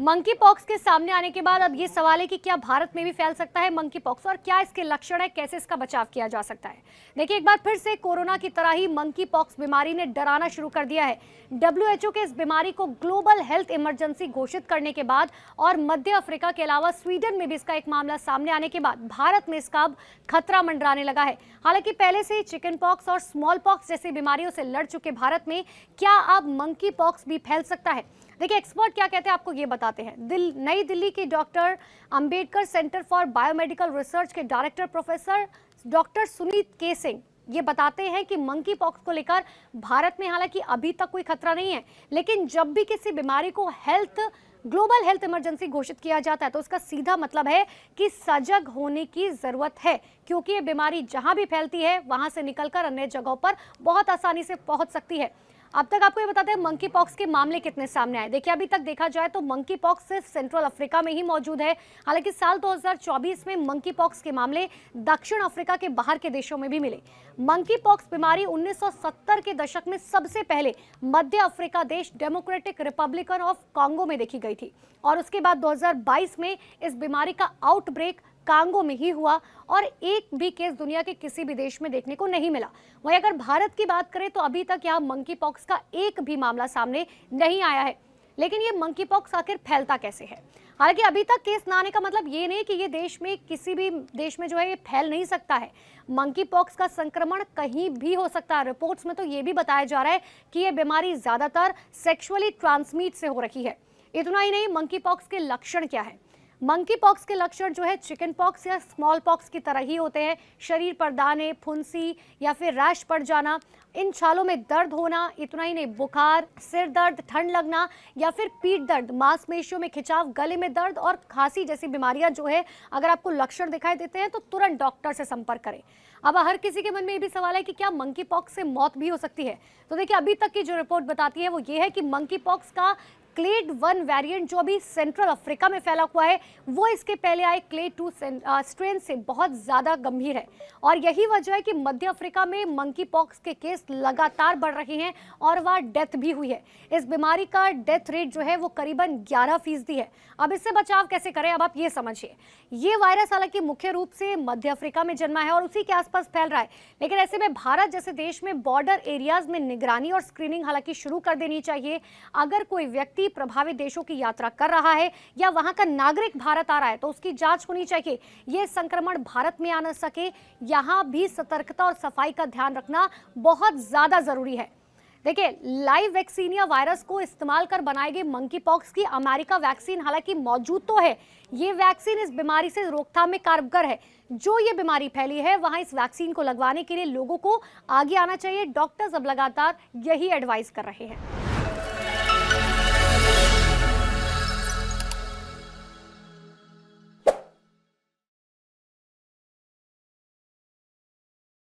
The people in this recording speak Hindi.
मंकी पॉक्स के सामने आने के बाद अब ये सवाल है कि क्या भारत में भी फैल सकता है मंकी पॉक्स और क्या इसके लक्षण है, कैसे इसका बचाव किया जा सकता है। देखिए, एक बार फिर से कोरोना की तरह ही मंकी पॉक्स बीमारी ने डराना शुरू कर दिया है। WHO के इस बीमारी को ग्लोबल हेल्थ इमरजेंसी घोषित करने के बाद और मध्य अफ्रीका के अलावा स्वीडन में भी इसका एक मामला सामने आने के बाद भारत में इसका अब खतरा मंडराने लगा है। हालांकि पहले से ही चिकन पॉक्स और स्मॉल पॉक्स जैसी बीमारियों से लड़ चुके भारत में क्या अब मंकी पॉक्स भी फैल सकता है। देखिए, एक्सपर्ट क्या कहते हैं आपको ये बताते हैं। नई दिल्ली की doctor Ambedkar centre for biomedical research के डायरेक्टर प्रोफेसर डॉक्टर सुनीत के सिंह ये बताते हैं कि मंकी पॉक्स को लेकर भारत में हालांकि अभी तक कोई खतरा नहीं है, लेकिन जब भी किसी बीमारी को ग्लोबल हेल्थ इमरजेंसी घोषित किया जाता है तो उसका सीधा मतलब है कि सजग होने की जरूरत है, क्योंकि ये बीमारी जहां भी फैलती है वहां से निकलकर अन्य जगहों पर बहुत आसानी से पहुंच सकती है। अब तक आपको ये बताते हैं मंकी पॉक्स के मामले कितने सामने आए। देखिए, अभी तक देखा जाए तो मंकी पॉक्स सिर्फ सेंट्रल अफ्रीका में ही मौजूद है। हालांकि साल 2024 में मंकी पॉक्स के मामले दक्षिण अफ्रीका के बाहर के देशों में भी मिले। मंकी पॉक्स बीमारी 1970 के दशक में सबसे पहले मध्य अफ्रीका देश डेमोक्रेटिक रिपब्लिक ऑफ कांगो में देखी गई थी और उसके बाद 2022 में इस बीमारी का आउटब्रेक कांगो में ही हुआ और एक भी केस दुनिया के किसी भी देश में देखने को नहीं मिला। वहीं अगर भारत की बात करें तो अभी तक यहाँ मंकी पॉक्स का एक भी मामला सामने नहीं आया है। लेकिन ये मंकी पॉक्स आखिर फैलता कैसे है? हालांकि अभी तक केस ना आने का मतलब ये नहीं कि ये देश में किसी भी देश में जो है ये फैल नहीं सकता है। मंकी पॉक्स का संक्रमण कहीं भी हो सकता है। रिपोर्ट्स में तो ये भी बताया जा रहा है कि ये बीमारी ज्यादातर सेक्सुअली ट्रांसमिट से हो रही है। इतना ही नहीं, मंकी पॉक्स के लक्षण क्या है? मंकी पॉक्स के लक्षण जो है चिकन पॉक्स या स्मॉल पॉक्स की तरह ही होते हैं। शरीर पर दाने, फुंसी या फिर रैश पड़ जाना, इन छालों में दर्द होना, इतना ही नहीं बुखार, सिर दर्द, ठंड लगना या फिर पीठ दर्द, मांसपेशियों में खिंचाव, गले में दर्द और खांसी जैसी बीमारियां जो है अगर आपको लक्षण दिखाई देते हैं तो तुरंत डॉक्टर से संपर्क करें। अब हर किसी के मन में ये भी सवाल है कि क्या मंकी पॉक्स से मौत भी हो सकती है? तो देखिए, अभी तक की जो रिपोर्ट बताती है वो ये है कि मंकी पॉक्स का क्लेड 1 वेरिएंट जो अभी सेंट्रल अफ्रीका में फैला हुआ है वो इसके पहले आए क्लेड 2 स्ट्रेन से बहुत ज्यादा गंभीर है और यही वजह है कि मध्य अफ्रीका में मंकी पॉक्स के केस लगातार बढ़ रहे हैं और वह डेथ भी हुई है। इस बीमारी का डेथ रेट जो है वो करीबन 11% है। अब इससे बचाव कैसे करें, अब आप ये समझिए। ये वायरस हालांकि मुख्य रूप से मध्य अफ्रीका में जन्मा है और उसी के आसपास फैल रहा है, लेकिन ऐसे में भारत जैसे देश में बॉर्डर एरियाज में निगरानी और स्क्रीनिंग हालांकि शुरू कर देनी चाहिए। अगर कोई व्यक्ति प्रभावित देशों की यात्रा कर रहा है या वहां का नागरिक भारत आ रहा है तो उसकी जांच होनी चाहिए। यह संक्रमण भारत में आ न सके, यहां भी सतर्कता और सफाई का ध्यान रखना बहुत ज्यादा जरूरी है। देखिए, लाइव वैक्सीनिया वायरस को इस्तेमाल कर बनाए गए मंकी पॉक्स की अमेरिका वैक्सीन हालांकि मौजूद तो है। ये वैक्सीन इस बीमारी से रोकथाम में कारगर है। जो ये बीमारी फैली है वहां इस वैक्सीन को लगवाने के लिए लोगों को आगे आना चाहिए। डॉक्टर्स अब लगातार यही एडवाइस कर रहे हैं।